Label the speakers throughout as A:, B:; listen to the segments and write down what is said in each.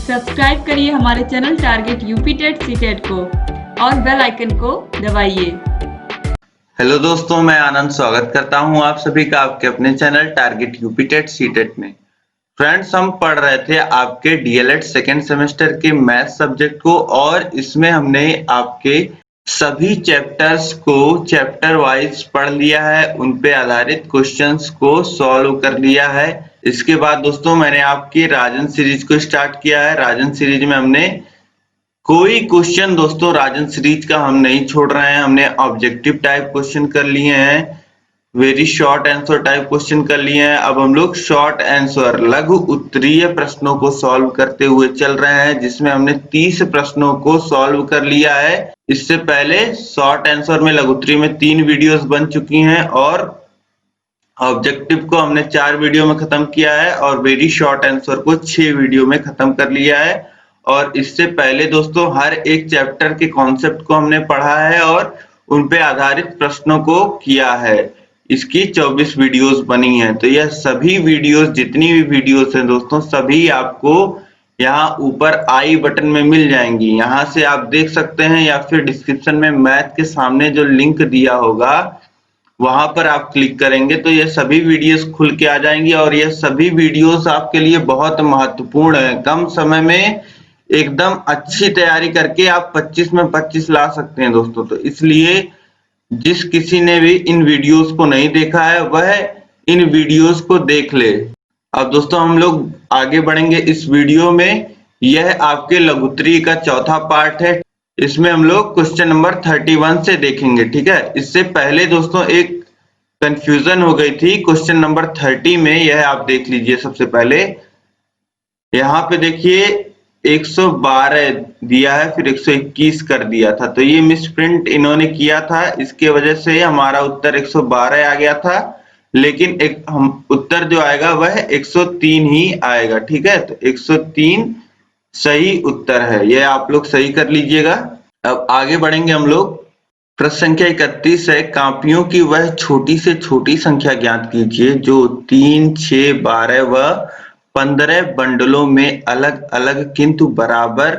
A: Subscribe करिए हमारे channel target UP TET CTET को और बेल आइकन को दबाइए।
B: हेलो दोस्तों, मैं आनंद स्वागत करता हूं आप सभी का आपके अपने channel target UP TET CTET में। फ्रेंड्स, हम पढ़ रहे थे आपके डीएलएड सेकेंड सेमेस्टर के मैथ सब्जेक्ट को और इसमें हमने आपके सभी चैप्टर्स को चैप्टर वाइज पढ़ लिया है, उन पे आधारित क्वेश्चंस को सॉल्व कर लिया है। इसके बाद दोस्तों मैंने आपकी राजन सीरीज को स्टार्ट किया है। राजन सीरीज में हमने कोई क्वेश्चन दोस्तों राजन सीरीज का हम नहीं छोड़ रहे हैं। हमने ऑब्जेक्टिव टाइप क्वेश्चन कर लिए हैं, very short answer type question कर लिए हैं। अब हम लोग शॉर्ट आंसर लघु उत्तरीय प्रश्नों को सॉल्व करते हुए चल रहे हैं, जिसमें हमने 30 प्रश्नों को सॉल्व कर लिया है। इससे पहले शॉर्ट आंसर में लघु उत्तरीय में 3 वीडियोस बन चुकी हैं और ऑब्जेक्टिव को हमने 4 वीडियो में खत्म किया है और वेरी शॉर्ट आंसर को 6 वीडियो में खत्म कर लिया है। और इससे पहले दोस्तों हर एक चैप्टर के कॉन्सेप्ट को हमने पढ़ा है और उन पे आधारित प्रश्नों को किया है। इसकी 24 वीडियोस बनी हैं। तो यह सभी वीडियोस, जितनी भी वीडियोस हैं दोस्तों, सभी आपको यहाँ ऊपर आई बटन में मिल जाएंगी। यहाँ से आप देख सकते हैं या फिर डिस्क्रिप्शन में मैथ के सामने जो लिंक दिया होगा वहां पर आप क्लिक करेंगे तो ये सभी वीडियोस खुल के आ जाएंगी और ये सभी वीडियोस आपके लिए बहुत महत्वपूर्ण है। कम समय में एकदम अच्छी तैयारी करके आप 25 में 25 ला सकते हैं दोस्तों। तो इसलिए जिस किसी ने भी इन वीडियोस को नहीं देखा है वह इन वीडियोस को देख ले। अब दोस्तों हम लोग आगे बढ़ेंगे इस वीडियो में। यह आपके लघु उत्तरीय का चौथा पार्ट है। इसमें हम लोग क्वेश्चन नंबर 31 से देखेंगे, ठीक है। इससे पहले दोस्तों एक कंफ्यूजन हो गई थी क्वेश्चन नंबर 30 में, यह आप देख लीजिए। सबसे पहले यहाँ पे देखिए 112 दिया है, फिर 121 कर दिया था, तो ये मिसप्रिंट इन्होंने किया था। इसके वजह से हमारा उत्तर 112 आ गया था, लेकिन हम उत्तर जो आएगा वह 103 ही आएगा, ठीक है। तो 103 सही उत्तर है, यह आप लोग सही कर लीजिएगा। अब आगे बढ़ेंगे हम लोग। प्रश्न संख्या 31 है, कापियों की वह छोटी से छोटी संख्या ज्ञात कीजिए जो 3, 6, 12 व 15 बंडलों में अलग अलग किंतु बराबर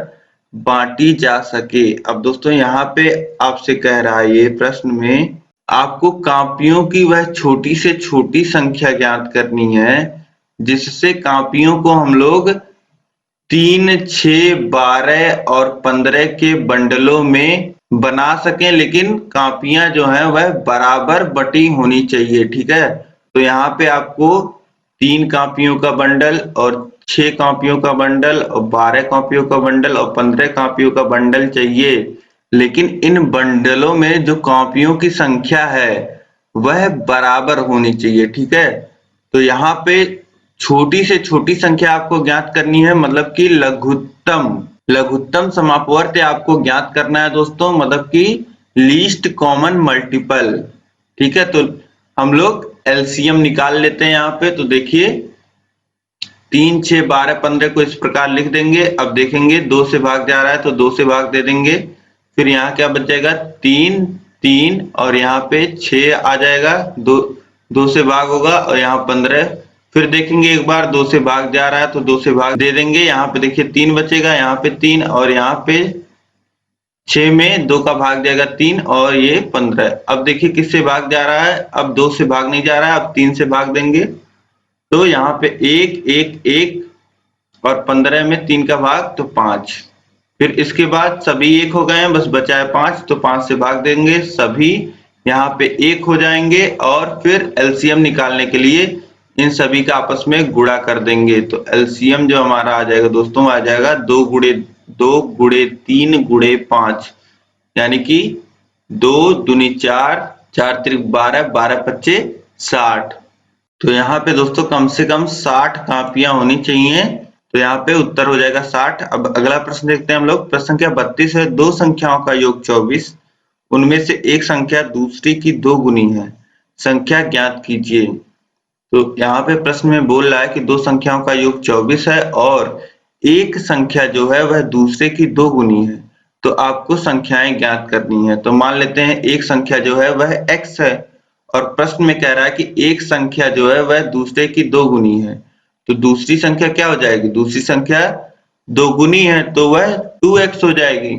B: बांटी जा सके। अब दोस्तों यहाँ पे आपसे कह रहा है ये प्रश्न में आपको कापियों की वह छोटी से छोटी संख्या ज्ञात करनी है जिससे कापियों को हम लोग 3, 6, 12 और 15 के बंडलों में बना सकें, लेकिन कापियां जो हैं वह बराबर बटी होनी चाहिए, ठीक है। तो यहाँ पे आपको 3 कापियों का बंडल और 6 कापियों का बंडल और 12 कापियों का बंडल और 15 कापियों का बंडल चाहिए, लेकिन इन बंडलों में जो कापियों की संख्या है वह बराबर होनी चाहिए, ठीक है। तो यहाँ पे छोटी से छोटी संख्या आपको ज्ञात करनी है, मतलब कि लघुत्तम समापवर्त आपको ज्ञात करना है दोस्तों, मतलब कि लीस्ट कॉमन मल्टीपल, ठीक है। तो हम लोग एलसीएम निकाल लेते हैं यहाँ पे। तो देखिए 3, 6, 12, 15 को इस प्रकार लिख देंगे। अब देखेंगे 2 से भाग जा रहा है तो 2 से भाग दे देंगे। फिर यहाँ क्या बच जाएगा 3, 3 और यहाँ पे 6 आ जाएगा, 2 से भाग होगा और यहाँ 15। फिर देखेंगे एक बार 2 से भाग जा रहा है तो 2 से भाग दे देंगे। यहाँ पे देखिए 3 बचेगा, यहाँ पे 3 और यहाँ पे 6 में 2 का भाग जाएगा 3 और ये 15। अब देखिए किससे भाग जा रहा है, अब 2 से भाग नहीं जा रहा है, अब 3 से भाग देंगे। तो यहाँ पे 1, 1, 1 और 15 में 3 का भाग तो 5। फिर इसके बाद सभी 1 हो गए हैं, बस बचा है 5, तो 5 से भाग देंगे, सभी यहाँ पे 1 हो जाएंगे और फिर एलसीएम निकालने के लिए इन सभी का आपस में गुणा कर देंगे। तो एलसीएम जो हमारा आ जाएगा दोस्तों, आ जाएगा 2 गुणे 3 गुणे 5, यानी कि 2 दूनी 4, 4 त्रिक 12, 12 पच्चे 60। तो यहाँ पे दोस्तों कम से कम 60 कापियां होनी चाहिए। तो यहाँ पे उत्तर हो जाएगा 60। अब अगला प्रश्न देखते हैं हम लोग। प्रश्न संख्या 32 है, 2 संख्याओं का योग 24, उनमें से एक संख्या दूसरी की 2 गुनी है, संख्या ज्ञात कीजिए। तो यहाँ पे प्रश्न में बोल रहा है कि 2 संख्याओं का योग 24 है और एक संख्या जो है वह दूसरे की 2 गुनी है, तो आपको संख्याएं ज्ञात करनी है। तो मान लेते हैं एक संख्या जो है वह x है और प्रश्न में कह रहा है कि एक संख्या जो है वह दूसरे की 2 गुनी है, तो दूसरी संख्या क्या हो जाएगी, दूसरी संख्या दोगुनी है तो वह 2x हो जाएगी।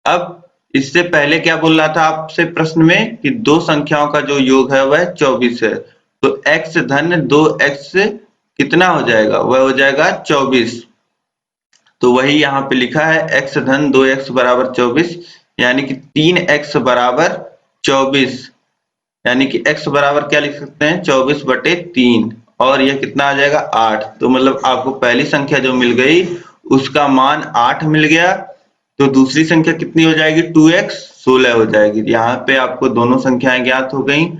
B: अब इससे पहले क्या बोल रहा था आपसे प्रश्न में कि दो संख्याओं का जो योग है वह 24 है, तो x धन 2x कितना हो जाएगा, वह हो जाएगा 24। तो वही यहाँ पे लिखा है x धन 2x बराबर 24, यानी कि 3x बराबर 24, यानी कि x बराबर क्या लिख सकते हैं 24/3, और यह कितना आ जाएगा 8। तो मतलब आपको पहली संख्या जो मिल गई उसका मान 8 मिल गया, तो दूसरी संख्या कितनी हो जाएगी 2x 16 हो जाएगी। यहाँ पे आपको दोनों संख्याएं ज्ञात हो गई,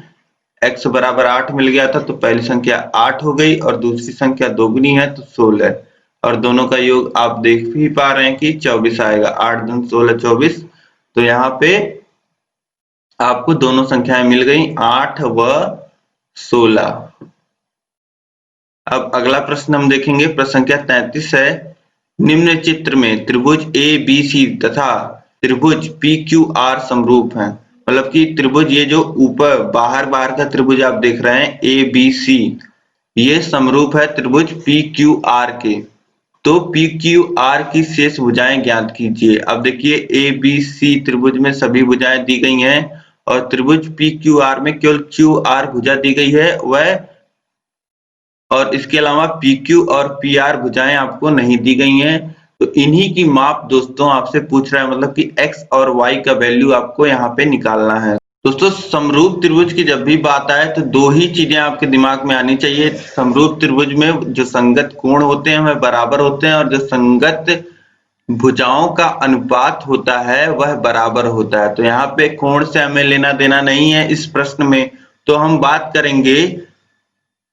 B: x बराबर 8 मिल गया था तो पहली संख्या 8 हो गई और दूसरी संख्या दोगुनी है तो 16, और दोनों का योग आप देख ही पा रहे हैं कि 24 आएगा, 8 धन 16 24। तो यहाँ पे आपको दोनों संख्याएं मिल गई 8 व 16। अब अगला प्रश्न हम देखेंगे, प्रश्न संख्या 33 है। निम्न चित्र में त्रिभुज ABC तथा त्रिभुज PQR समरूप हैं। मतलब कि त्रिभुज ये जो ऊपर बाहर का त्रिभुज आप देख रहे हैं ABC, ये समरूप है त्रिभुज PQR के। तो PQR की शेष भुजाएं ज्ञात कीजिए। अब देखिए ABC त्रिभुज में सभी भुजाएं दी गई हैं और त्रिभुज PQR में केवल QR भुजा दी गई है वह, और इसके अलावा PQ और PR भुजाएं आपको नहीं दी गई हैं। तो इन्हीं की माप दोस्तों आपसे पूछ रहा है, मतलब कि x और y का वैल्यू आपको यहाँ पे निकालना है। दोस्तों समरूप त्रिभुज की जब भी बात आए तो दो ही चीजें आपके दिमाग में आनी चाहिए। समरूप त्रिभुज में जो संगत कोण होते हैं वह बराबर होते हैं और जो संगत भुजाओं का अनुपात होता है वह बराबर होता है। तो यहाँ पे कोण से हमें लेना देना नहीं है इस प्रश्न में। तो हम बात करेंगे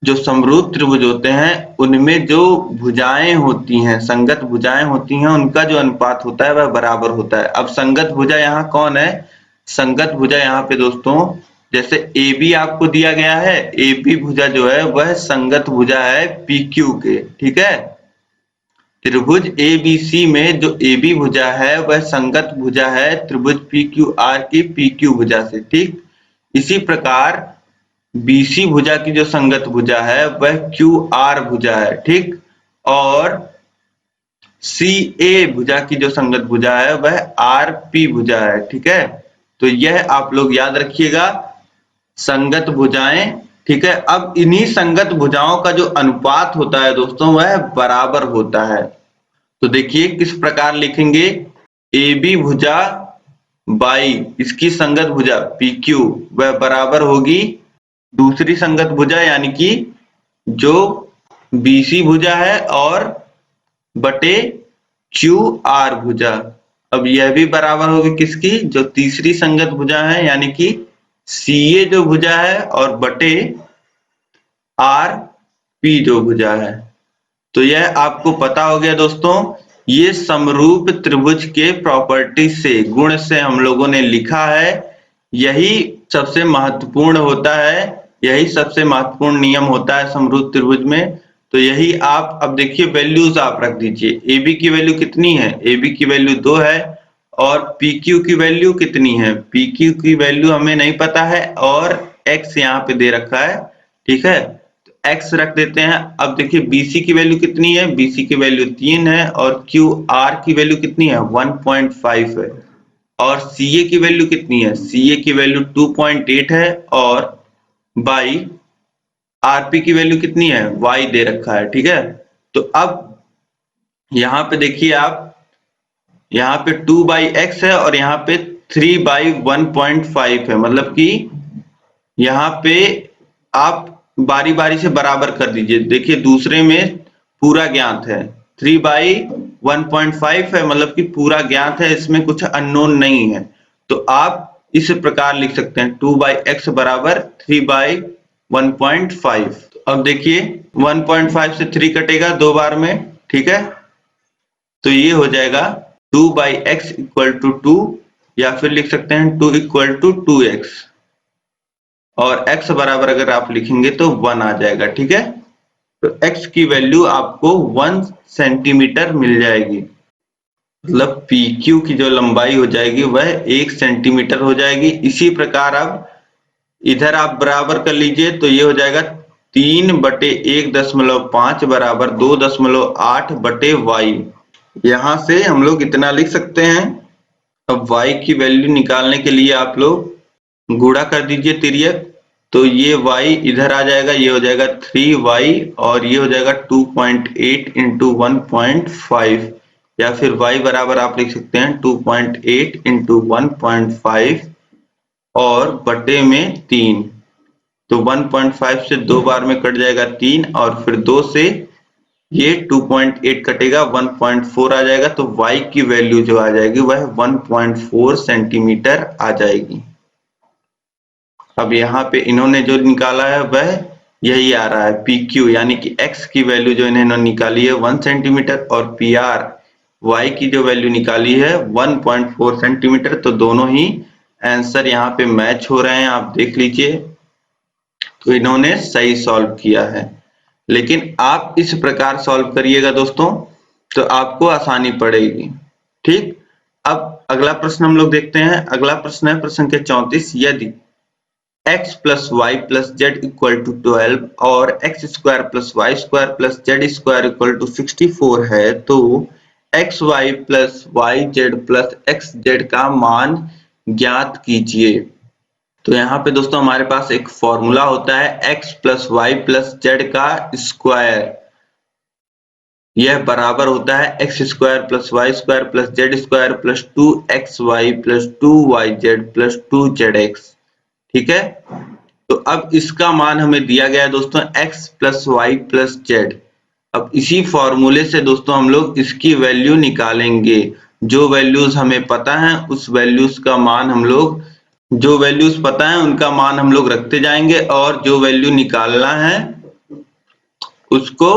B: जो समरूप त्रिभुज होते हैं उनमें जो भुजाएं होती हैं, संगत भुजाएं होती हैं, उनका जो अनुपात होता है वह बराबर होता है। अब संगत भुजा यहाँ कौन है, संगत भुजा यहाँ पे दोस्तों जैसे AB आपको दिया गया है, AB भुजा जो है वह संगत भुजा है PQ के, ठीक है। त्रिभुज ABC में जो AB भुजा है वह संगत भुजा है त्रिभुज PQR की PQ भुजा से, ठीक। इसी प्रकार BC भुजा की जो संगत भुजा है वह QR भुजा है, ठीक। और CA भुजा की जो संगत भुजा है वह RP भुजा है, ठीक है। तो यह आप लोग याद रखिएगा संगत भुजाएं, ठीक है। अब इन्हीं संगत भुजाओं का जो अनुपात होता है दोस्तों वह बराबर होता है। तो देखिए किस प्रकार लिखेंगे, AB भुजा बाई इसकी संगत भुजा PQ वह बराबर होगी दूसरी संगत भुजा यानी कि जो BC भुजा है और बटे QR भुजा। अब यह भी बराबर होगी किसकी, जो तीसरी संगत भुजा है यानी कि CA जो भुजा है और बटे RP जो भुजा है। तो यह आपको पता हो गया दोस्तों, ये समरूप त्रिभुज के प्रॉपर्टी से, गुण से हम लोगों ने लिखा है। यही सबसे महत्वपूर्ण होता है, यही सबसे महत्वपूर्ण नियम होता है समरूप त्रिभुज में। तो यही आप अब देखिए वैल्यूज आप रख दीजिए। AB की वैल्यू कितनी है, AB की वैल्यू 2 है और PQ की वैल्यू कितनी है, PQ की वैल्यू हमें नहीं पता है और X यहाँ पे दे रखा है, ठीक है। x रख देते हैं। अब देखिए BC की वैल्यू कितनी है, BC की वैल्यू 3 है और QR की वैल्यू कितनी है 1.5 है और CA की वैल्यू कितनी है, CA की वैल्यू 2.8 है और बाई RP की वैल्यू कितनी है y दे रखा है, ठीक है। तो अब यहाँ पे देखिए आप, यहाँ पे 2/x है और यहाँ पे 3/1.5 है, मतलब कि यहाँ पे आप बारी बारी से बराबर कर दीजिए। देखिए दूसरे में पूरा ज्ञात है, 3/1.5 है, मतलब कि पूरा ज्ञात है, इसमें कुछ अननोन नहीं है। तो आप इस प्रकार लिख सकते हैं 2/x बराबर 3/1.5। अब देखिए 1.5 से 3 कटेगा 2 बार में, ठीक है। तो ये हो जाएगा 2/x = 2 या फिर लिख सकते हैं 2 = 2x और x बराबर अगर आप लिखेंगे तो 1 आ जाएगा, ठीक है। तो x की वैल्यू आपको 1 सेंटीमीटर मिल जाएगी, मतलब PQ की जो लंबाई हो जाएगी वह 1 सेंटीमीटर हो जाएगी। इसी प्रकार अब इधर आप बराबर कर लीजिए तो ये हो जाएगा 3/1.5 बराबर 2.8 y, यहाँ से हम लोग इतना लिख सकते हैं। अब y की वैल्यू निकालने के लिए आप लोग गुणा कर दीजिए तिर्यक, तो ये y इधर आ जाएगा, ये हो जाएगा 3y और ये हो जाएगा 2.8 इंटू 1.5, या फिर y बराबर आप लिख सकते हैं 2.8 इंटू 1.5 और बटे में 3। तो 1.5 से 2 बार में कट जाएगा 3 और फिर 2 से ये 2.8 कटेगा 1.4 आ जाएगा, तो y की वैल्यू जो आ जाएगी वह 1.4 सेंटीमीटर आ जाएगी। अब यहाँ पे इन्होंने जो निकाला है वह यही आ रहा है PQ, यानी कि x की वैल्यू जो इन्होंने निकाली है 1 सेंटीमीटर और PR y की जो वैल्यू निकाली है 1.4 सेंटीमीटर। तो दोनों ही आंसर यहाँ पे मैच हो रहे हैं, आप देख लीजिए। तो इन्होंने सही सॉल्व किया है, लेकिन आप इस प्रकार सॉल्व करिएगा दोस्तों तो आपको आसानी पड़ेगी। ठीक, अब अगला प्रश्न हम लोग देखते हैं। अगला प्रश्न है प्रश्न संख्या 34। यदि x plus y plus z equal to 12 और x square plus y square plus z square equal to 64 है, तो x y plus y z plus x z का मान ज्ञात कीजिए। तो यहाँ पे दोस्तों हमारे पास एक फॉर्मूला होता है x plus y plus z का स्क्वायर, यह बराबर होता है x square plus y square plus z square plus 2xy plus 2yz plus 2zx। ठीक है, तो अब इसका मान हमें दिया गया है दोस्तों x plus y plus z. अब इसी फॉर्मूले से दोस्तों हम लोग इसकी वैल्यू निकालेंगे। जो वैल्यूज हमें पता है उस वैल्यूज का मान हम लोग, जो वैल्यूज पता है उनका मान हम लोग रखते जाएंगे और जो वैल्यू निकालना है उसको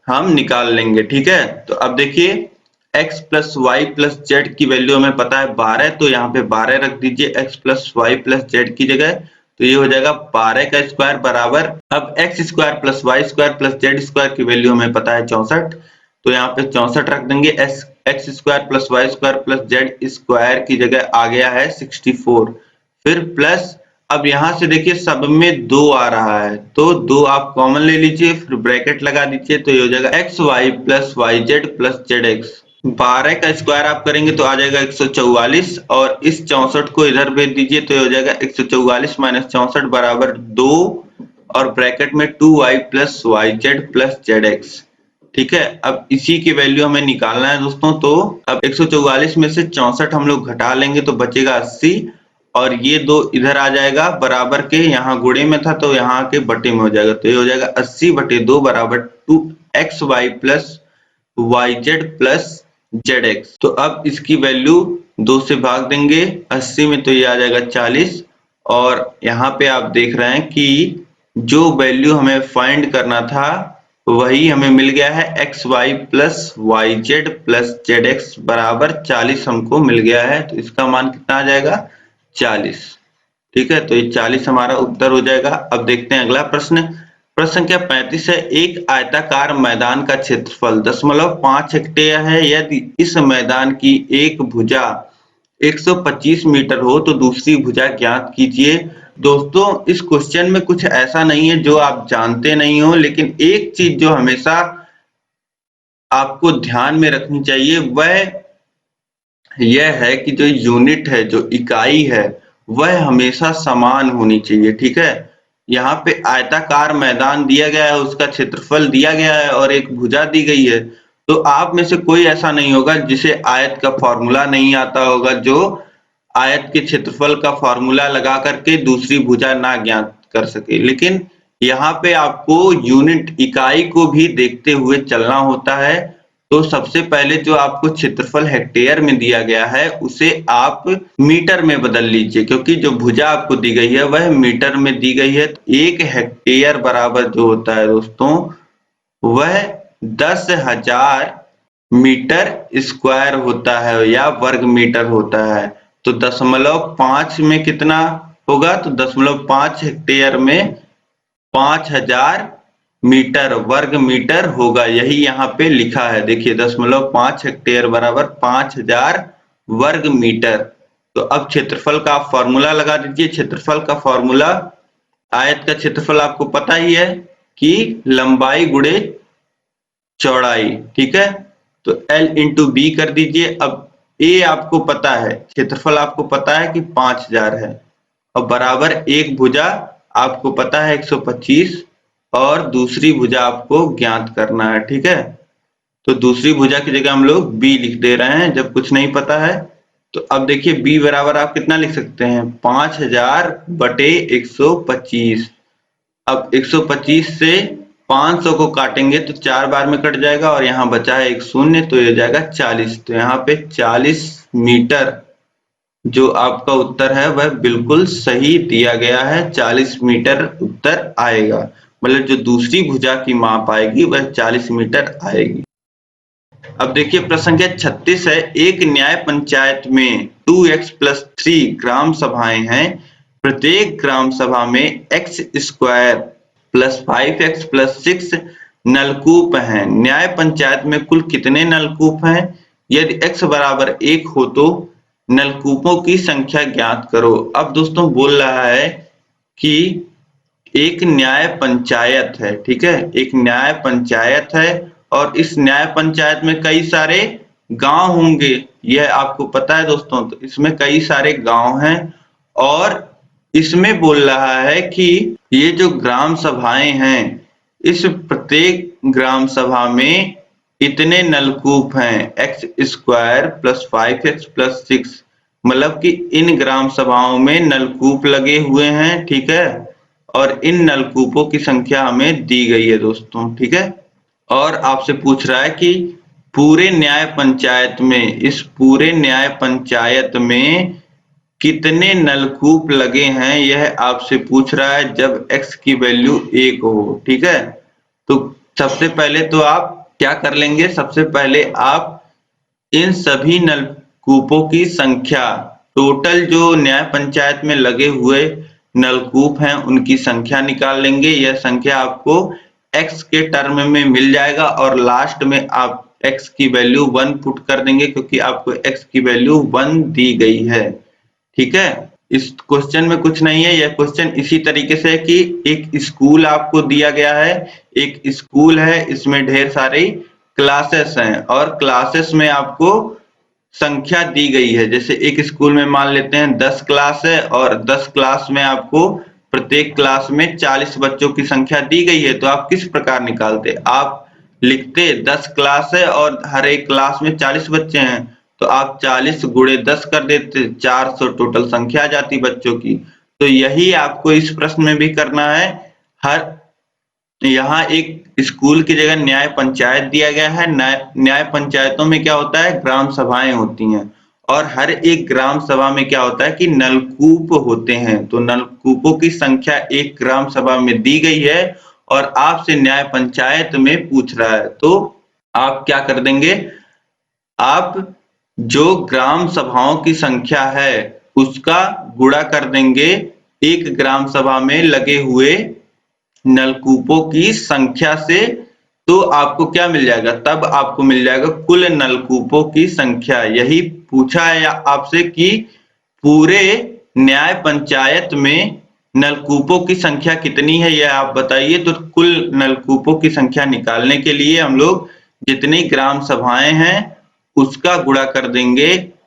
B: हम निकाल लेंगे। ठीक है, तो अब देखिए x plus y plus z की वैल्यू हमें पता है 12, तो यहाँ पे 12 रख दीजिए x plus y plus z की जगह, तो ये हो जाएगा 12 का स्क्वायर बराबर। अब x square plus y square plus z square की वैल्यू हमें पता है 64, तो यहाँ पे 64 रख देंगे। X square plus y square plus z square की जगह आ गया है 64, फिर प्लस, अब यहाँ से देखिए सब में 2 आ रहा है तो 2 आप कॉमन ले लीजिए, फिर ब्रैकेट लगा दीजिए, तो ये हो जाएगा x y plus y z plus z x. 12 का स्क्वायर आप करेंगे तो आ जाएगा 144 और इस 64 को इधर भेज दीजिए, तो ये हो जाएगा 144 माइनस 64 बराबर 2 और ब्रैकेट में 2y plus y z plus z x. ठीक है, अब इसी की वैल्यू हमें निकालना है दोस्तों। तो अब 144 में से 64 हम लोग घटा लेंगे तो बचेगा 80 और ये 2 इधर आ जाएगा बराबर के, यहाँ गुणे में था तो यहाँ के बटे में हो जाएगा, तो ये हो जाएगा 80 बटे 2 बराबर 2xy plus y z plus z x. तो अब इसकी वैल्यू 2 से भाग देंगे 80 में, तो ये आ जाएगा 40 और यहाँ पे आप देख रहे हैं कि जो वैल्यू हमें फाइंड करना था वही हमें मिल गया है, x y plus y z plus z x बराबर 40 हमको मिल गया है। तो इसका मान कितना आ जाएगा 40। ठीक है, तो ये 40 हमारा उत्तर हो जाएगा। अब देखते हैं अगला प्रश्न। प्रश्न संख्या 35 है। एक आयताकार मैदान का क्षेत्रफल 0.5 हेक्टेयर है। यदि इस मैदान की एक भुजा 125 मीटर हो तो दूसरी भुजा ज्ञात कीजिए। दोस्तों इस क्वेश्चन में कुछ ऐसा नहीं है जो आप जानते नहीं हो, लेकिन एक चीज जो हमेशा आपको ध्यान में रखनी चाहिए वह यह है कि जो यूनिट है, जो इकाई है, वह हमेशा समान होनी चाहिए। ठीक है, यहाँ पे आयताकार मैदान दिया गया है, उसका क्षेत्रफल दिया गया है और एक भुजा दी गई है, तो आप में से कोई ऐसा नहीं होगा जिसे आयत का फॉर्मूला नहीं आता होगा, जो आयत के क्षेत्रफल का फॉर्मूला लगा करके दूसरी भुजा ना ज्ञात कर सके। लेकिन यहाँ पे आपको यूनिट इकाई को भी देखते हुए चलना होता है। तो सबसे पहले जो आपको क्षेत्रफल हेक्टेयर में दिया गया है उसे आप मीटर में बदल लीजिए, क्योंकि जो भुजा आपको दी गई है वह मीटर में दी गई है। 1 हेक्टेयर बराबर जो होता है दोस्तों वह 10,000 मीटर स्क्वायर होता है या वर्ग मीटर होता है। तो 0.5 में कितना होगा, तो 0.5 हेक्टेयर में 5000 मीटर वर्ग मीटर होगा, यही यहाँ पे लिखा है। देखिए 0.5 हेक्टेयर बराबर 5000 वर्ग मीटर। तो अब क्षेत्रफल का आप फॉर्मूला लगा दीजिए। क्षेत्रफल का फॉर्मूला, आयत का क्षेत्रफल आपको पता ही है कि लंबाई गुणे चौड़ाई। ठीक है, तो L इंटू बी कर दीजिए। अब ए आपको पता है, क्षेत्रफल आपको पता है कि 5000 है, और बराबर एक भुजा आपको पता है 125, और दूसरी भुजा आपको ज्ञात करना है। ठीक है, तो दूसरी भुजा की जगह हम लोग b लिख दे रहे हैं जब कुछ नहीं पता है। तो अब देखिए b बराबर आप कितना लिख सकते हैं, 5000 बटे 125। अब 125 से 500 को काटेंगे तो 4 बार में कट जाएगा, और यहाँ बचा है एक शून्य, तो ये जाएगा 40। तो यहाँ पे 40 मीटर जो आपका उत्तर है वह बिल्कुल सही दिया गया है। 40 मीटर उत्तर आएगा, मतलब जो दूसरी भुजा की माप आएगी वह 40 मीटर आएगी। अब देखिए प्रश्न संख्या 36 है, एक न्याय पंचायत में 2x + 3 ग्राम सभाएं हैं, प्रत्येक ग्राम सभा में x² + 5x + 6 नलकूप हैं। न्याय पंचायत में कुल कितने नलकूप हैं? यदि x बराबर 1 हो तो नलकूपों की संख्या ज्ञात करो। अब दोस्तों बोल रहा है कि एक न्याय पंचायत है, ठीक है, एक न्याय पंचायत है, और इस न्याय पंचायत में कई सारे गांव होंगे, यह आपको पता है दोस्तों। तो इसमें कई सारे गांव हैं, और इसमें बोल रहा है कि ये जो ग्राम सभाएं हैं, इस प्रत्येक ग्राम सभा में इतने नलकूप हैं, x² + 5x + 6, मतलब कि इन ग्राम सभाओं में नलकूप लगे हुए हैं। ठीक है, और इन नलकूपों की संख्या हमें दी गई है दोस्तों। ठीक है, और आपसे पूछ रहा है कि पूरे न्याय पंचायत में, इस पूरे न्याय पंचायत में कितने नलकूप लगे हैं, यह आपसे पूछ रहा है जब x की वैल्यू 1 हो। ठीक है, तो सबसे पहले तो आप क्या कर लेंगे, सबसे पहले आप इन सभी नलकूपों की संख्या, टोटल जो न्याय पंचायत में लगे हुए नलकूप हैं उनकी संख्या निकाल लेंगे। यह संख्या आपको x के टर्म में मिल जाएगा, और लास्ट में आप x की वैल्यू 1 पुट कर देंगे, क्योंकि आपको x की वैल्यू 1 दी गई है। ठीक है, इस क्वेश्चन में कुछ नहीं है। यह क्वेश्चन इसी तरीके से है कि एक स्कूल आपको दिया गया है, एक स्कूल है, इसमें ढेर सारी क्लासेस हैं, और क्लासेस में आपको संख्या दी गई है। जैसे एक स्कूल में मान लेते हैं 10 क्लास है, और 10 क्लास में आपको प्रत्येक क्लास में 40 बच्चों की संख्या दी गई है। तो आप किस प्रकार निकालते, आप लिखते 10 क्लास है और हर एक क्लास में 40 बच्चे हैं, तो आप 40 गुणे 10 कर देते, 400 टोटल संख्या आ जाती बच्चों की। तो यही आपको इस प्रश्न में भी करना है। हर यहाँ एक स्कूल की जगह न्याय पंचायत दिया गया है। न्याय पंचायतों में क्या होता है, ग्राम सभाएं होती हैं, और हर एक ग्राम सभा में क्या होता है कि नलकूप होते हैं। तो नलकूपों की संख्या एक ग्राम सभा में दी गई है, और आपसे न्याय पंचायत में पूछ रहा है, तो आप क्या कर देंगे, आप जो ग्राम सभाओं की संख्या है उसका गुणा कर देंगे एक ग्राम सभा में लगे हुए नलकूपों की संख्या से। तो आपको क्या मिल जाएगा, तब आपको मिल जाएगा कुल नलकूपों की संख्या। यही पूछा है आपसे कि पूरे न्याय पंचायत में नलकूपों की संख्या कितनी है, यह आप बताइए। तो कुल नलकूपों की संख्या निकालने के लिए हम लोग जितनी ग्राम सभाएं हैं उसका गुणा कर देंगे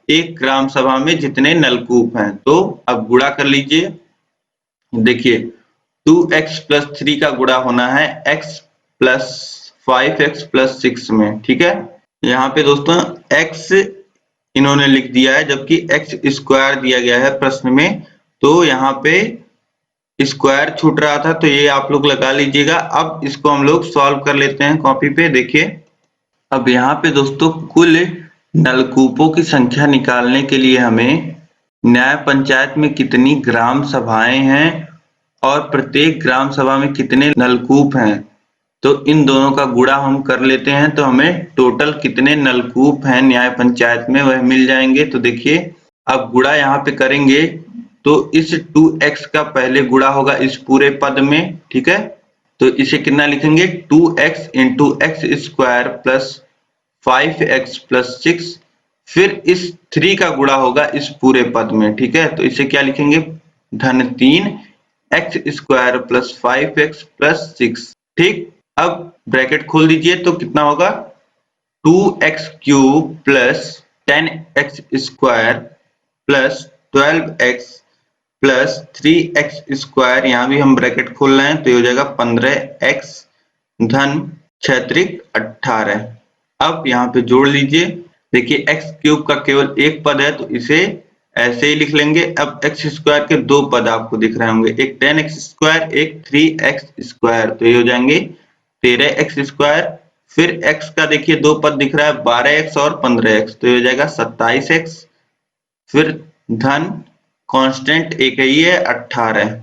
B: एक ग्राम सभा में जितने नलकूप हैं। तो अब गुणा कर लीजिए। देखिए 2x + 3 का गुणा होना है x + 5x + 6 में। ठीक है, यहाँ पे दोस्तों x इन्होंने लिख दिया है, जबकि x² दिया गया है प्रश्न में, तो यहाँ पे स्क्वायर छूट रहा था, तो ये आप लोग लगा लीजिएगा। अब इसको हम लोग सॉल्व कर लेते हैं कॉपी पे। देखिए अब यहाँ पे दोस्तों कुल नलकूपों की संख्या निकालने के लिए हमें न्याय पंचायत में कितनी ग्राम सभाएं हैं और प्रत्येक ग्राम सभा में कितने नलकूप हैं, तो इन दोनों का गुणा हम कर लेते हैं, तो हमें टोटल कितने नलकूप हैं न्याय पंचायत में वह मिल जाएंगे। तो देखिए अब गुणा यहाँ पे करेंगे, तो इस 2x का पहले गुणा होगा इस पूरे पद में। ठीक है, तो इसे कितना लिखेंगे, 2x × x² + 5x + 6, फिर इस 3 का गुणा होगा इस पूरे पद में। ठीक है, तो इसे क्या लिखेंगे, -3 x² + 5x + 6। ठीक, अब ब्रैकेट खोल दीजिए, तो कितना होगा 2x³ plus 10x² plus 12x plus 3x², यहाँ भी हम ब्रैकेट खोल रहे हैं तो ये हो जाएगा 15x धन 6×18। अब यहाँ पे जोड़ लीजिए। देखिए x³ का केवल एक पद है तो इसे ऐसे ही लिख लेंगे। अब x² के दो पद आपको दिख रहे होंगे, एक 10x², एक 3x², तो ये हो जाएंगे 13x²। फिर x का देखिए दो पद दिख रहा है, 12x और 15x, तो ये हो जाएगा 27x। फिर धन कांस्टेंट एक ही है 18।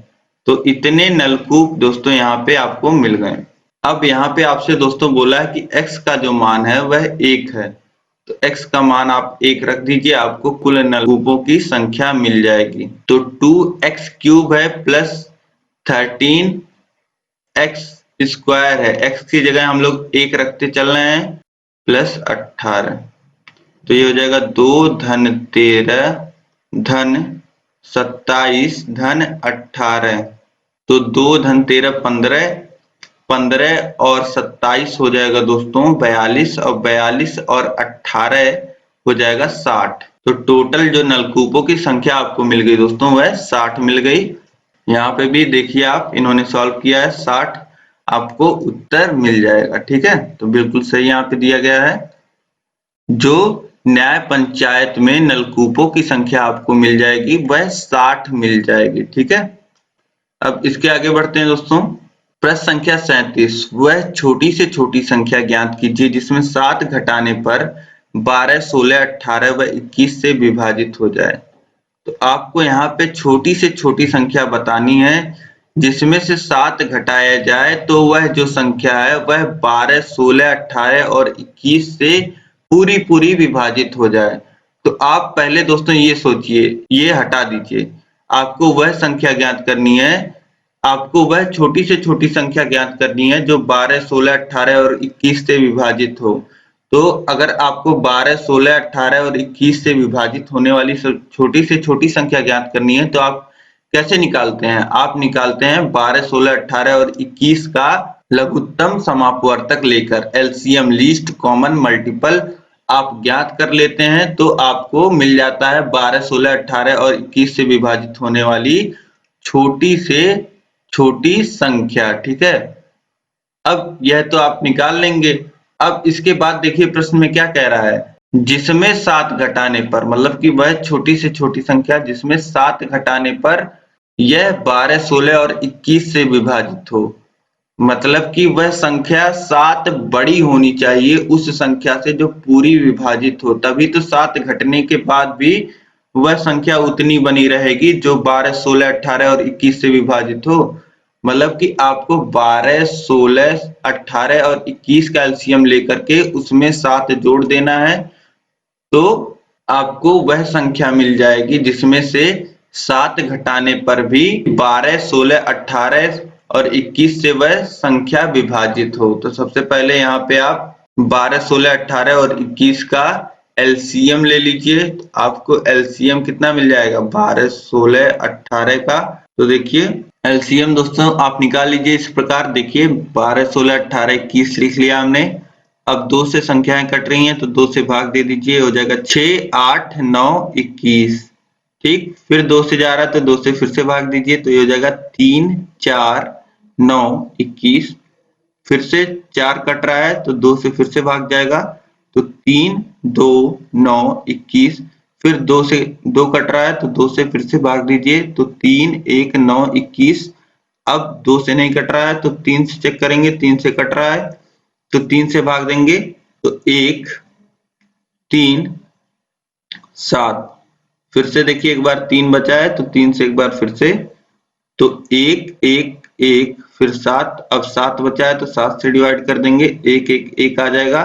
B: तो इतने नलकूप दोस्तों यहाँ पे आपको मिल गए। अब यहाँ पे आपसे दोस्तों बोला है कि x का जो मान है वह 1 है, तो x का मान आप 1 रख दीजिए, आपको कुल नलकूपों की संख्या मिल जाएगी। तो 2x³ है प्लस 13x² है, x की जगह हम लोग 1 रखते चल रहे हैं, प्लस 18, तो ये हो जाएगा 2 धन 13 धन 27 धन 18। तो 2 धन 13 15, 15 और 27 हो जाएगा दोस्तों 42, और 42 और 18 हो जाएगा 60। तो टोटल जो नलकूपों की संख्या आपको मिल गई दोस्तों वह 60 मिल गई। यहाँ पे भी देखिए आप, इन्होंने सॉल्व किया है, 60 आपको उत्तर मिल जाएगा। ठीक है, तो बिल्कुल सही यहाँ पे दिया गया है। जो न्याय पंचायत में नलकूपों की संख्या आपको मिल जाएगी वह 60 मिल जाएगी। ठीक है, अब इसके आगे बढ़ते हैं दोस्तों। प्रश्न संख्या 37, वह छोटी से छोटी संख्या ज्ञात कीजिए जिसमें 7 घटाने पर 12, 16, 18 व 21 से विभाजित हो जाए। तो आपको यहाँ पे छोटी से छोटी संख्या बतानी है जिसमें से 7 घटाया जाए तो वह जो संख्या है वह 12, 16, 18 और 21 से पूरी विभाजित हो जाए। तो आप पहले दोस्तों ये सोचिए, ये हटा दीजिए, आपको वह संख्या ज्ञात करनी है, आपको वह छोटी से छोटी संख्या ज्ञात करनी है जो 12, 16, 18 और 21 से विभाजित हो। तो अगर आपको 12, 16, 18 और 21 से विभाजित होने वाली छोटी से छोटी संख्या ज्ञात करनी है तो आप कैसे निकालते हैं? आप निकालते हैं 12, 16, 18 और 21 का लघुत्तम समापवर्तक लेकर, एलसीएम लीस्ट कॉमन मल्टीपल आप ज्ञात कर लेते हैं तो आपको मिल जाता है 12, 16, 18 और 21 से विभाजित होने वाली छोटी से छोटी संख्या। ठीक है, अब यह तो आप निकाल लेंगे। अब इसके बाद देखिए प्रश्न में क्या कह रहा है, जिसमें 7 घटाने पर, मतलब कि वह छोटी से छोटी संख्या जिसमें 7 घटाने पर यह 12, 16 और 21 से विभाजित हो, मतलब कि वह संख्या 7 बड़ी होनी चाहिए उस संख्या से जो पूरी विभाजित हो, तभी तो 7 घटने के बाद भी वह संख्या उतनी बनी रहेगी जो 12, 16, 18 और 21 से विभाजित हो। मतलब कि आपको 12, 16, 18 और 21 का एलसीएम लेकर के उसमें 7 जोड़ देना है, तो आपको वह संख्या मिल जाएगी जिसमें से 7 घटाने पर भी 12, 16, 18 और 21 से वह संख्या विभाजित हो। तो सबसे पहले यहाँ पे आप 12, 16, 18 और 21 का एलसीएम ले लीजिए, तो आपको एलसीएम कितना मिल जाएगा 12, 16, 18 का। तो देखिए एलसीएम दोस्तों आप निकाल लीजिए इस प्रकार। देखिए 12, 16, 18, 21 लिख लिया हमने। अब 2 से संख्याएं कट रही हैं तो 2 से भाग दे दीजिए, हो जाएगा 6, 8, 9, 21। ठीक, फिर 2 से जा रहा है तो 2 से फिर से भाग दीजिए, तो ये हो जाएगा 3, 4, 9, 21। फिर से 4 कट रहा है तो 2 से फिर से भाग जाएगा, तो 3, 2, 9, 21। फिर 2 से 2 कट रहा है तो 2 से फिर से भाग दीजिए, तो 3, 1, 9, 21। अब 2 से नहीं कट रहा है तो 3 से चेक करेंगे, 3 से कट रहा है तो 3 से भाग देंगे, तो 1, 3, 7। फिर से देखिए एक बार 3 बचा है तो 3 से एक बार फिर से, तो 1, 1, 1, फिर 7। अब 7 बचा है तो 7 से डिवाइड कर देंगे, 1, 1, 1 आ जाएगा।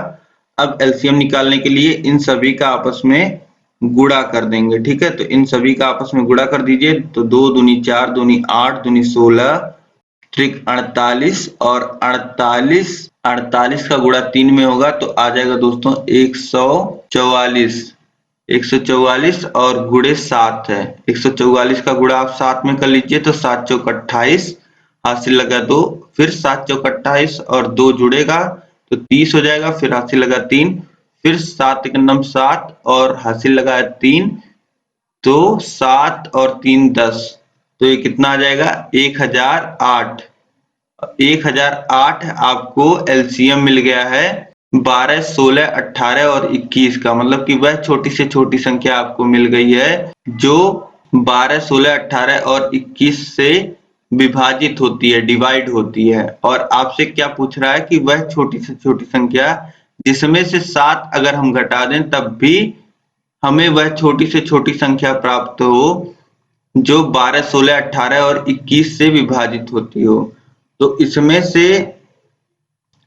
B: अब एलसीएम निकालने के लिए इन सभी का आपस में गुणा कर देंगे। ठीक है, तो इन सभी का आपस में गुणा कर दीजिए, तो 2 दूनी 4, दूनी 8, दूनी 16, त्रिक 48 और 48 का गुणा 3 में होगा तो आ जाएगा दोस्तों 144। 144 और गुणे 7 है, 144 का गुणा आप 7 में कर लीजिए, तो 7 चौक 28, हाथ से लगा 2, फिर 7 चौक 28 और 2 जुड़ेगा तो 30 हो जाएगा, फिर हाथ से लगा 3, फिर 7 एक नम 7 और हासिल लगाया 3, तो 7 और 3 10, तो ये कितना आ जाएगा 1008। 1008 आपको एलसीएम मिल गया है 12, 16, 18 और 21 का, मतलब कि वह छोटी से छोटी संख्या आपको मिल गई है जो 12, 16, 18 और 21 से विभाजित होती है, डिवाइड होती है। और आपसे क्या पूछ रहा है कि वह छोटी से छोटी संख्या जिसमें से 7 अगर हम घटा दें तब भी हमें वह छोटी से छोटी संख्या प्राप्त हो जो 12, 16, 18 और 21 से विभाजित होती हो। तो इसमें से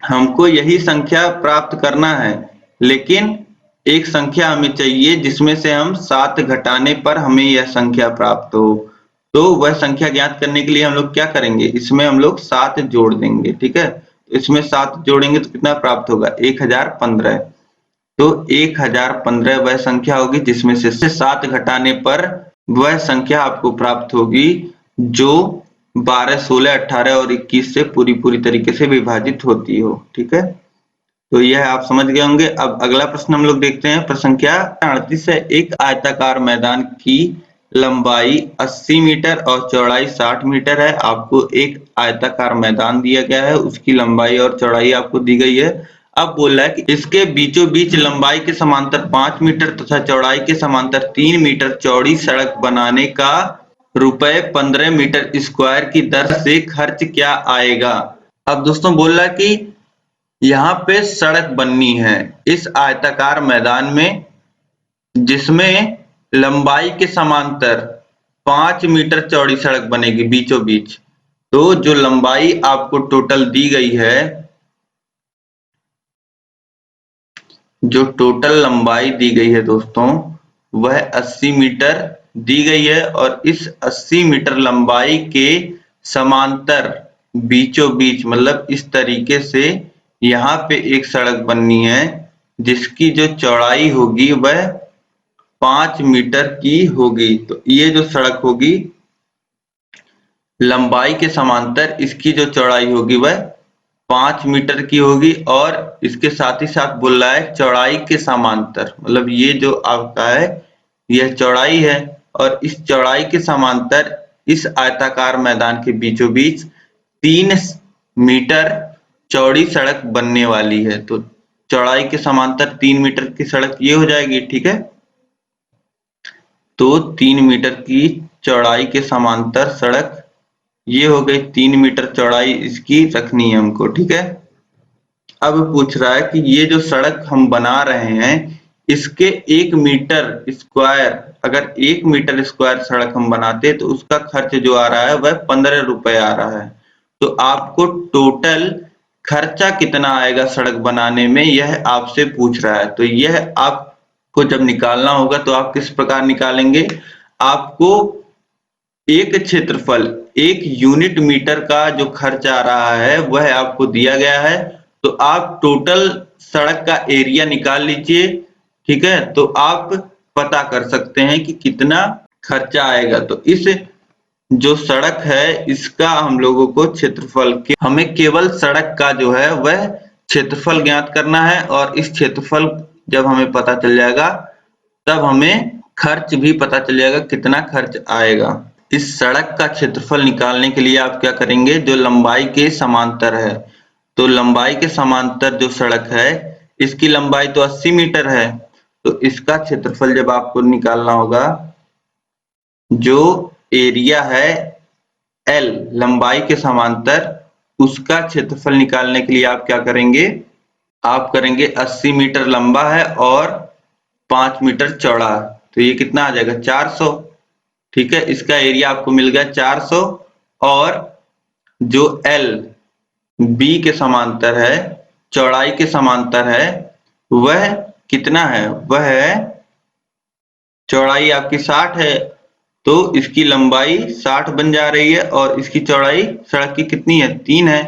B: हमको यही संख्या प्राप्त करना है, लेकिन एक संख्या हमें चाहिए जिसमें से हम 7 घटाने पर हमें यह संख्या प्राप्त हो। तो वह संख्या ज्ञात करने के लिए हम लोग क्या करेंगे, इसमें हम लोग 7 जोड़ देंगे। ठीक है, इसमें 7 जोड़ेंगे तो कितना प्राप्त होगा 1015। तो 1015 वह संख्या होगी जिसमें से 7 घटाने पर वह संख्या आपको प्राप्त होगी जो 12, 16, 18 और 21 से पूरी तरीके से विभाजित होती हो। ठीक है, तो यह आप समझ गए होंगे। अब अगला प्रश्न हम लोग देखते हैं। प्रश्न संख्या 38 है। एक आयताकार मैदान की लंबाई 80 मीटर और चौड़ाई 60 मीटर है। आपको एक आयताकार मैदान दिया गया है, उसकी लंबाई और चौड़ाई आपको दी गई है। अब बोल रहा है कि इसके बीचों बीच लंबाई के समांतर 5 मीटर तथा चौड़ाई के समांतर 3 मीटर चौड़ी सड़क बनाने का रुपए 15 मीटर स्क्वायर की दर से खर्च क्या आएगा। अब दोस्तों बोल रहा है कि यहाँ पे सड़क बननी है इस आयताकार मैदान में, जिसमें लंबाई के समांतर 5 मीटर चौड़ी सड़क बनेगी बीचों बीच। तो जो लंबाई आपको टोटल दी गई है, जो टोटल लंबाई दी गई है दोस्तों, वह 80 मीटर दी गई है। और इस 80 मीटर लंबाई के समांतर बीचों बीच, मतलब इस तरीके से यहाँ पे एक सड़क बननी है जिसकी जो चौड़ाई होगी वह 5 मीटर की होगी। तो ये जो सड़क होगी लंबाई के समांतर, इसकी जो चौड़ाई होगी वह 5 मीटर की होगी। और इसके साथ ही साथ बोल रहा है चौड़ाई के समांतर, मतलब ये जो आपका है यह चौड़ाई है और इस चौड़ाई के समांतर इस आयताकार मैदान के बीचों बीच 3 मीटर चौड़ी सड़क बनने वाली है। तो चौड़ाई के समांतर 3 मीटर की सड़क ये हो जाएगी। ठीक है, तो 3 मीटर की चौड़ाई के समांतर सड़क ये हो गई। 3 मीटर चौड़ाई इसकी रखनी है हमको। ठीक है, अब पूछ रहा है कि ये जो सड़क हम बना रहे हैं इसके 1 मीटर स्क्वायर, अगर 1 मीटर स्क्वायर सड़क हम बनाते तो उसका खर्च जो आ रहा है वह 15 रुपए आ रहा है। तो आपको टोटल खर्चा कितना आएगा सड़क बनाने में, यह आपसे पूछ रहा है। तो यह आपको जब निकालना होगा तो आप किस प्रकार निकालेंगे, आपको एक क्षेत्रफल 1 यूनिट मीटर का जो खर्च आ रहा है वह आपको दिया गया है। तो आप टोटल सड़क का एरिया निकाल लीजिए। ठीक है, तो आप पता कर सकते हैं कि कितना खर्चा आएगा। तो इस जो सड़क है इसका हम लोगों को क्षेत्रफल के, हमें केवल सड़क का जो है वह क्षेत्रफल ज्ञात करना है। और इस क्षेत्रफल जब हमें पता चल जाएगा तब हमें खर्च भी पता चल जाएगा कितना खर्च आएगा। इस सड़क का क्षेत्रफल निकालने के लिए आप क्या करेंगे, जो लंबाई के समांतर है, तो लंबाई के समांतर जो सड़क है इसकी लंबाई तो 80 मीटर है, तो इसका क्षेत्रफल जब आपको निकालना होगा, जो एरिया है L लंबाई के समांतर, उसका क्षेत्रफल निकालने के लिए आप क्या करेंगे, आप करेंगे 80 मीटर लंबा है और 5 मीटर चौड़ा, तो ये कितना आ जाएगा 400। ठीक है, इसका एरिया आपको मिल गया 400। और जो L B के समांतर है, चौड़ाई के समांतर है, वह कितना है, वह है चौड़ाई आपकी 60 है, तो इसकी लंबाई 60 बन जा रही है और इसकी चौड़ाई सड़क की कितनी है 3 है,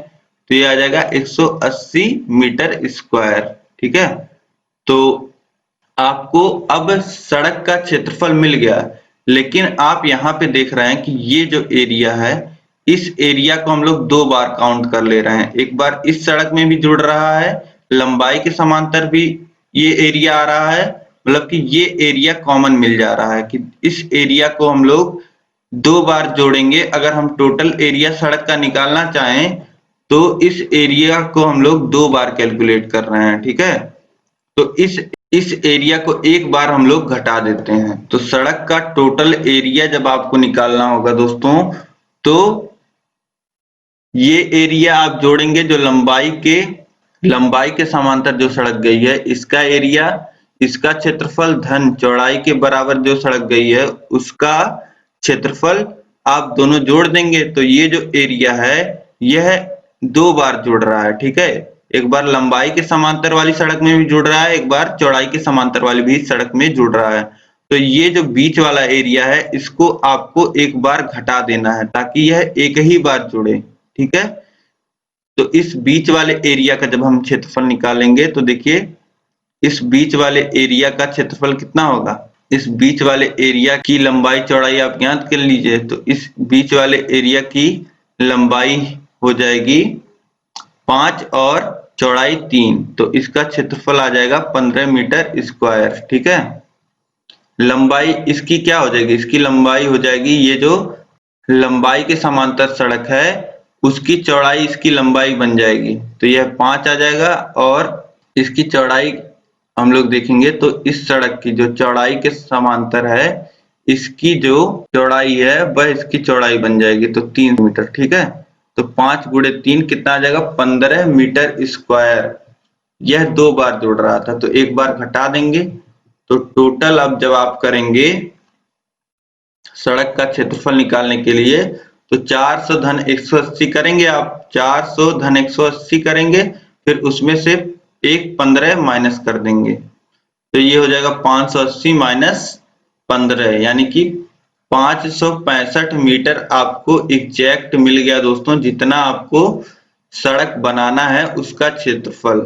B: तो ये आ जाएगा 180 मीटर स्क्वायर। ठीक है, तो आपको अब सड़क का क्षेत्रफल मिल गया, लेकिन आप यहाँ पे देख रहे हैं कि ये जो एरिया है इस एरिया को हम लोग 2 बार काउंट कर ले रहे हैं। एक बार इस सड़क में भी जुड़ रहा है, लंबाई के समांतर भी ये एरिया आ रहा है, मतलब कि ये एरिया कॉमन मिल जा रहा है कि इस एरिया को हम लोग 2 बार जोड़ेंगे। अगर हम टोटल एरिया सड़क का निकालना चाहें तो इस एरिया को हम लोग 2 बार कैलकुलेट कर रहे हैं, ठीक है। तो इस एरिया को एक बार हम लोग घटा देते हैं। तो सड़क का टोटल एरिया जब आपको निकालना होगा दोस्तों, तो ये एरिया आप जोड़ेंगे जो लंबाई के समांतर जो सड़क गई है इसका एरिया, इसका क्षेत्रफल धन चौड़ाई के बराबर जो सड़क गई है उसका क्षेत्रफल आप दोनों जोड़ देंगे। तो ये जो एरिया है यह 2 बार जुड़ रहा है, ठीक है। एक बार लंबाई के समांतर वाली सड़क में भी जुड़ रहा है, एक बार चौड़ाई के समांतर वाली भी सड़क में जुड़ रहा है। तो ये जो बीच वाला एरिया है इसको आपको एक बार घटा देना है ताकि यह एक ही बार जुड़े, ठीक है। तो इस बीच वाले एरिया का जब हम क्षेत्रफल निकालेंगे तो देखिए इस बीच वाले एरिया का क्षेत्रफल कितना होगा। इस बीच वाले एरिया की लंबाई चौड़ाई आप ज्ञात कर लीजिए। तो इस बीच वाले एरिया की लंबाई हो जाएगी 5 और चौड़ाई 3, तो इसका क्षेत्रफल आ जाएगा 15 मीटर स्क्वायर, ठीक है। लंबाई इसकी क्या हो जाएगी, इसकी लंबाई हो जाएगी, ये जो लंबाई के समांतर सड़क है उसकी चौड़ाई इसकी लंबाई बन जाएगी। तो यह 5 आ जाएगा और इसकी चौड़ाई हम लोग देखेंगे तो इस सड़क की जो चौड़ाई के समांतर है इसकी जो चौड़ाई है वह इसकी चौड़ाई बन जाएगी, तो 3 मीटर, ठीक है। तो 5 गुणे 3 कितना आ जाएगा, 15 मीटर स्क्वायर। यह 2 बार जोड़ रहा था तो एक बार घटा देंगे। तो टोटल अब जब आप करेंगे सड़क का क्षेत्रफल निकालने के लिए तो 400 धन 180 करेंगे आप, 400 धन 180 करेंगे, फिर उसमें से एक 15 माइनस कर देंगे। तो ये हो जाएगा 580 माइनस 15, यानी कि 565 मीटर आपको एग्जैक्ट मिल गया दोस्तों, जितना आपको सड़क बनाना है उसका क्षेत्रफल,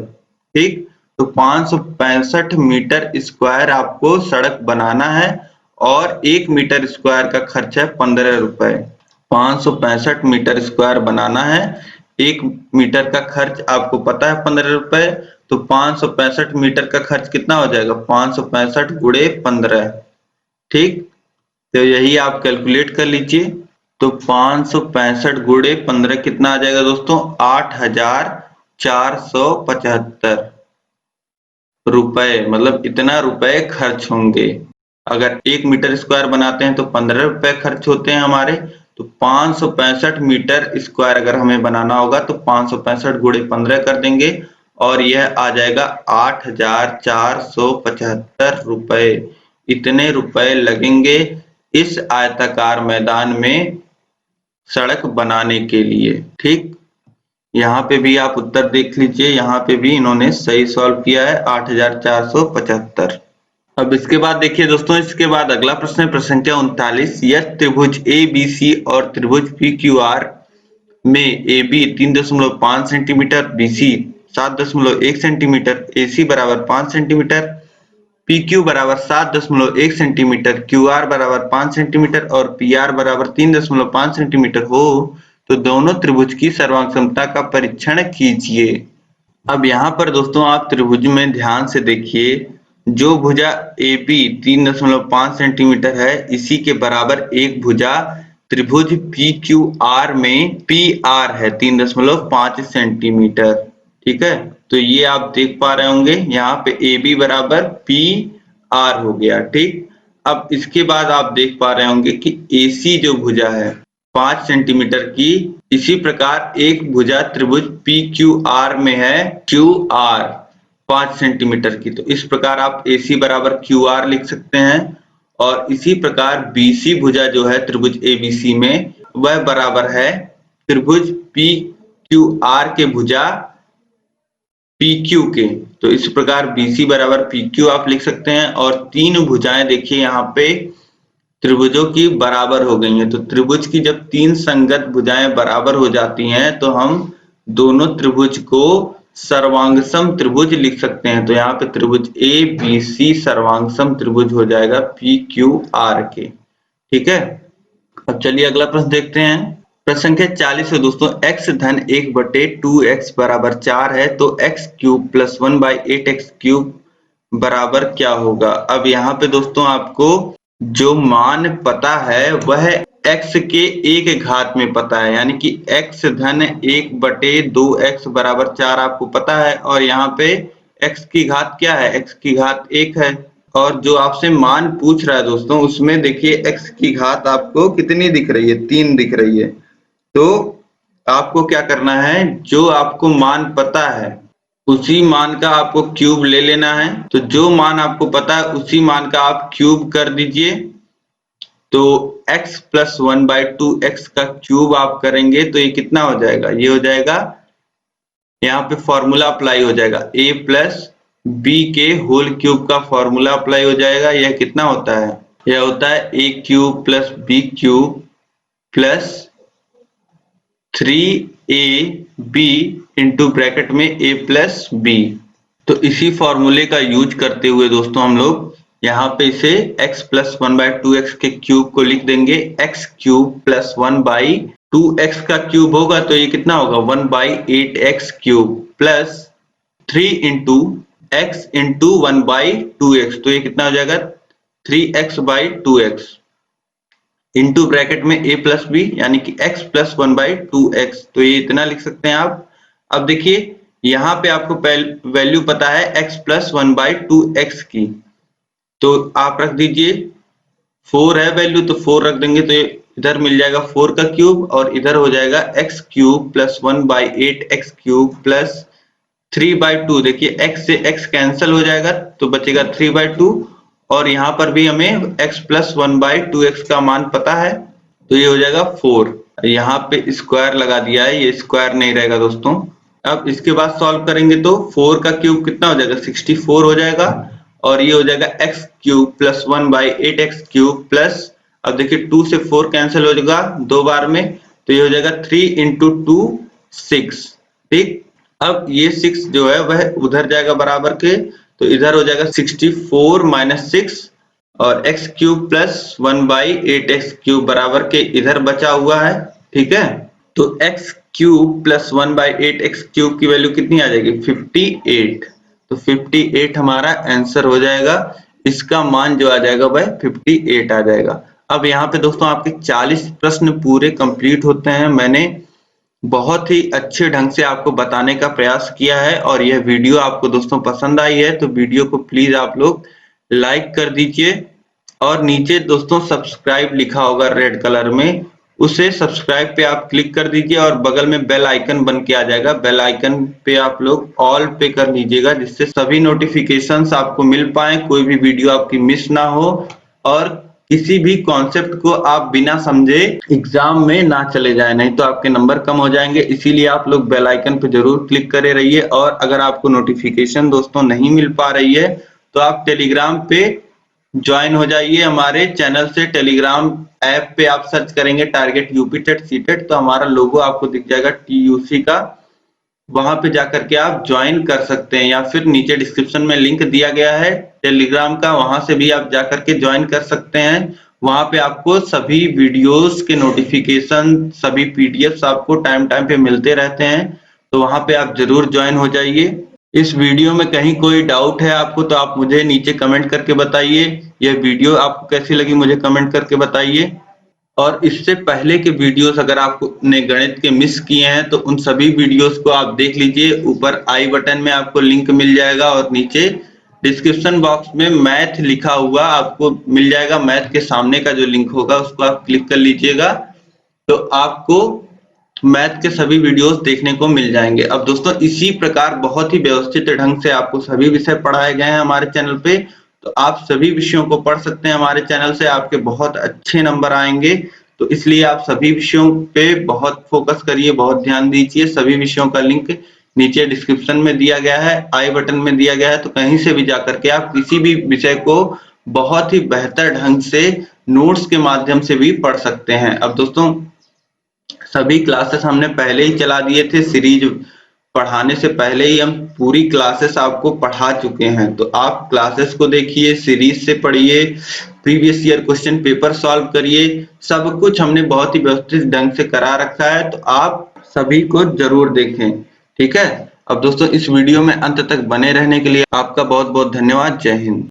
B: ठीक। तो 565 मीटर स्क्वायर आपको सड़क बनाना है और 1 मीटर स्क्वायर का खर्च है 15 रुपए। 565 मीटर स्क्वायर बनाना है, 1 मीटर का खर्च आपको पता है 15 रुपए। तो 565 मीटर का खर्च कितना हो जाएगा, 565 गुणे 15, ठीक। तो यही आप कैलकुलेट कर लीजिए। तो 565 गुणे 15 कितना आ जाएगा दोस्तों, 8475 रुपए, मतलब इतना रुपए खर्च होंगे। अगर 1 मीटर स्क्वायर बनाते हैं तो 15 रुपए खर्च होते हैं हमारे। तो 565 मीटर स्क्वायर अगर हमें बनाना होगा तो 565 गुणे 15 कर देंगे और यह आ जाएगा 8475 रुपए। इतने रुपए लगेंगे इस आयताकार मैदान में सड़क बनाने के लिए, ठीक। यहाँ पे भी आप उत्तर देख लीजिए, यहाँ पे भी इन्होंने सही सॉल्व किया है 8475। अब इसके बाद देखिए दोस्तों, इसके बाद अगला प्रश्न है प्रश्न संख्या 39। यह त्रिभुज ABC और त्रिभुज PQR में AB 3.5 centimetre, BC 7.1 centimetre, AC बराबर 5 सेंटीमीटर, PQ बराबर 7.1 सेंटीमीटर, QR बराबर 5 सेंटीमीटर और PR बराबर 3.5 सेंटीमीटर हो तो दोनों त्रिभुज की सर्वांग क्षमता का परीक्षण कीजिए। अब यहाँ पर दोस्तों आप त्रिभुज में ध्यान से देखिए, जो भुजा AB 3.5 सेंटीमीटर है इसी के बराबर एक भुजा त्रिभुज PQR में PR है 3.5 सेंटीमीटर, ठीक है। तो ये आप देख पा रहे होंगे यहाँ पे AB बराबर PR हो गया, ठीक। अब इसके बाद आप देख पा रहे होंगे कि AC जो भुजा है 5 सेंटीमीटर की, इसी प्रकार एक भुजा त्रिभुज PQR में है QR 5 सेंटीमीटर की। तो इस प्रकार आप AC बराबर QR लिख सकते हैं और इसी प्रकार BC भुजा जो है त्रिभुज ABC में वह बराबर है त्रिभुज PQR के भुजा PQ के। तो इस प्रकार BC बराबर PQ आप लिख सकते हैं और तीन भुजाएं देखिए यहाँ पे त्रिभुजों की बराबर हो गई हैं। तो त्रिभुज की जब तीन संगत भुजाएं बराबर हो जाती हैं तो हम दोनों त्रिभुज को सर्वांगसम त्रिभुज लिख सकते हैं। तो यहाँ पे त्रिभुज ABC सर्वांगसम त्रिभुज हो जाएगा PQR के, ठीक है। अब चलिए अगला प्रश्न देखते हैं। प्रश्न संख्या 40 है दोस्तों, x धन 1/2x बराबर 4 है तो x cube plus 1/8x cube बराबर क्या होगा। अब यहाँ पे दोस्तों आपको जो मान पता है वह x के एक घात में पता है, यानी कि x धन 1/2x बराबर 4 आपको पता है, और यहाँ पे x की घात क्या है, x की घात 1 है। और जो आपसे मान पूछ रहा है दोस्तों उसमें देखिए x की घात आपको कितनी दिख रही है, 3 दिख रही है। तो आपको क्या करना है, जो आपको मान पता है उसी मान का आपको क्यूब ले लेना है। तो जो मान आपको पता है उसी मान का आप क्यूब कर दीजिए। तो x प्लस 1/2x का क्यूब आप करेंगे तो ये कितना हो जाएगा, ये हो जाएगा, यहाँ पे फॉर्मूला अप्लाई हो जाएगा, a प्लस बी के होल क्यूब का फॉर्मूला अप्लाई हो जाएगा। यह कितना होता है, यह होता है a cube plus b cube plus 3ab into bracket में a प्लस b। तो इसी फॉर्मूले का यूज करते हुए दोस्तों हम लोग यहाँ पे इसे x प्लस 1/2x के क्यूब को लिख देंगे। x क्यूब प्लस 1/2x का क्यूब होगा तो ये कितना होगा, 1/8x cube plus 3 into x into 1/2x, तो ये कितना हो जाएगा 3x/2x इंटू ब्रैकेट में a प्लस बी यानी कि x प्लस 1/2x, तो ये इतना लिख सकते हैं आप। अब देखिए यहाँ पे आपको वैल्यू पता है x प्लस 1/2x की, तो आप रख दीजिए, 4 है वैल्यू तो 4 रख देंगे, तो इधर मिल जाएगा 4 का क्यूब और इधर हो जाएगा x cube plus 1/8x cube plus 3/2। देखिए x से x कैंसिल हो जाएगा तो बचेगा 3/2, और यहाँ पर भी हमें x प्लस 1/2x का मान पता है तो ये हो जाएगा 4। यहाँ पे स्क्वायर लगा दिया है, ये स्क्वायर नहीं रहेगा दोस्तों। अब इसके बाद सॉल्व करेंगे तो 4 का क्यूब कितना हो जाएगा, 64 हो जाएगा, और ये हो जाएगा x cube plus 1/8x cube plus, अब देखिए 2 से 4 कैंसिल हो जाएगा 2 बार में, तो ये हो जाएगा 3 इंटू 2 6। ठीक, अब ये 6 जो है वह उधर जाएगा बराबर के, तो इधर हो जाएगा 64 माइनस 6, और x cube plus 1/8x cube बराबर के इधर बचा हुआ है। ठीक है, तो x cube plus 1/8x cube की वैल्यू कितनी आ जाएगी, 58। तो 58 हमारा आंसर हो जाएगा, इसका मान जो आ जाएगा वह 58 आ जाएगा। अब यहाँ पे दोस्तों आपके 40 प्रश्न पूरे कंप्लीट होते हैं। मैंने बहुत ही अच्छे ढंग से आपको बताने का प्रयास किया है, और यह वीडियो आपको दोस्तों पसंद आई है तो वीडियो को प्लीज आप लोग लाइक कर दीजिए, और नीचे दोस्तों सब्सक्राइब लिखा होगा रेड कलर में, उसे सब्सक्राइब पे आप क्लिक कर दीजिए, और बगल में बेल आइकन बन के आ जाएगा, बेल आइकन पे आप लोग ऑल पे कर लीजिएगा, जिससे सभी नोटिफिकेशंस आपको मिल पाए, कोई भी वीडियो आपकी मिस ना हो, और किसी भी कॉन्सेप्ट को आप बिना समझे एग्जाम में ना चले जाए, नहीं तो आपके नंबर कम हो जाएंगे। इसीलिए आप लोग बेल आइकन पे जरूर क्लिक करे रहिए। और अगर आपको नोटिफिकेशन दोस्तों नहीं मिल पा रही है तो आप टेलीग्राम पे ज्वाइन हो जाइए हमारे चैनल से। टेलीग्राम ऐप पे आप सर्च करेंगे टारगेट यूपी टेट सीटेट, तो हमारा लोगो आपको दिख जाएगा TUC का, वहां पे जाकर के आप ज्वाइन कर सकते हैं, या फिर नीचे डिस्क्रिप्शन में लिंक दिया गया है टेलीग्राम का, वहां से भी आप जाकर के ज्वाइन कर सकते हैं। वहां पे आपको सभी वीडियोस के नोटिफिकेशन, सभी PDFs आपको टाइम टाइम पे मिलते रहते हैं, तो वहां पे आप जरूर ज्वाइन हो जाइए। इस वीडियो में कहीं कोई डाउट है आपको तो आप मुझे नीचे कमेंट करके बताइए। यह वीडियो आपको कैसी लगी मुझे कमेंट करके बताइए। और इससे पहले के वीडियोस अगर आपने गणित के मिस किए हैं तो उन सभी वीडियोस को आप देख लीजिए। ऊपर आई बटन में आपको लिंक मिल जाएगा, और नीचे डिस्क्रिप्शन बॉक्स में मैथ लिखा हुआ आपको मिल जाएगा। मैथ के सामने का जो लिंक होगा उसको आप क्लिक कर लीजिएगा, तो आपको मैथ के सभी वीडियोस देखने को मिल जाएंगे। अब दोस्तों इसी प्रकार बहुत ही व्यवस्थित ढंग से आपको सभी विषय पढ़ाए गए हैं हमारे चैनल पे, तो आप सभी विषयों को पढ़ सकते हैं हमारे चैनल से, आपके बहुत अच्छे नंबर आएंगे। तो इसलिए आप सभी विषयों पे बहुत फोकस करिए, बहुत ध्यान दीजिए। सभी विषयों का लिंक नीचे डिस्क्रिप्शन में दिया गया है, आई बटन में दिया गया है, तो कहीं से भी जाकर के आप किसी भी विषय को बहुत ही बेहतर ढंग से नोट्स के माध्यम से भी पढ़ सकते हैं। अब दोस्तों सभी क्लासेस हमने पहले ही चला दिए थे, सीरीज पढ़ाने से पहले ही हम पूरी क्लासेस आपको पढ़ा चुके हैं, तो आप क्लासेस को देखिए, सीरीज से पढ़िए, previous year question paper solve करिए, सब कुछ हमने बहुत ही व्यवस्थित ढंग से करा रखा है, तो आप सभी को जरूर देखें। ठीक है, अब दोस्तों इस वीडियो में अंत तक बने रहने के लिए आपका बहुत बहुत धन्यवाद। जय हिंद।